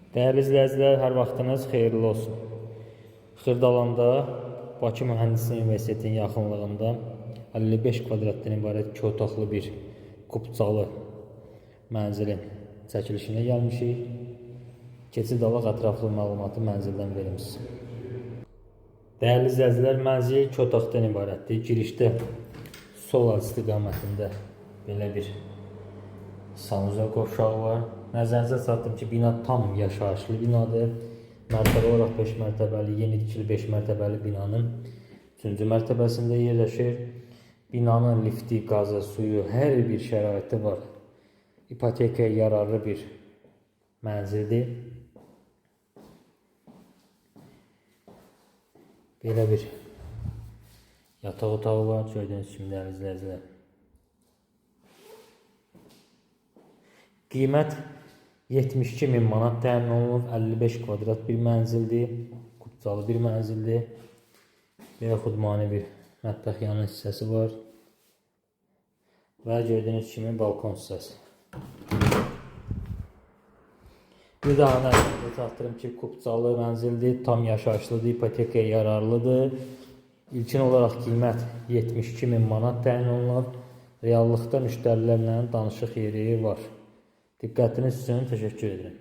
Değerli izləyicilər, hər vaxtınız xeyirli olsun. Xırdalanda Bakı Mühəndislik Universitetinin yaxınlığında 55 kvadratdan ibarət 2 otaqlı bir kubcalı mənzilin çəkilişinə gəlmişik. Keçid alaq ətraflı məlumatı mənzildən verimiz. Değerli izləyicilər, mənzil 2 otaqdan ibarətdir. Girişdə sol alt istiqamətində belə bir sanuzel qovşağı var. Nəzərinizə çatdırım ki, bina tam yaşayışlı binadır. Mərtəbə olaraq 5 mərtəbəli, yeni tikili 5 mərtəbəli binanın 3-cü mərtəbəsində yerləşir. Binanın lifti, qazı, suyu, hər bir şəraiti var. İpotekaya yararlı bir mənzildir. Belə bir yataq otağı var, gördüyünüz kimi dəyərli izləyicilər. Qiymət 72.000 manat təmin olunub, 55 kvadrat bir mənzildir, kubcalı bir mənzildir. Belə xudmani bir mətbəx yanı hissəsi var və gördüyünüz kimi balkon hissəsi. Bir daha nəzərinizə çatdırım ki, kubcalı mənzildir, tam yaşayışlıdır, ipotekaya yararlıdır. İlkin olaraq qiymət 72.000 manat təyin olunub. Reallıqda müştərilərlə danışıq yeri var. Diqqətiniz üçün təşəkkür edirəm.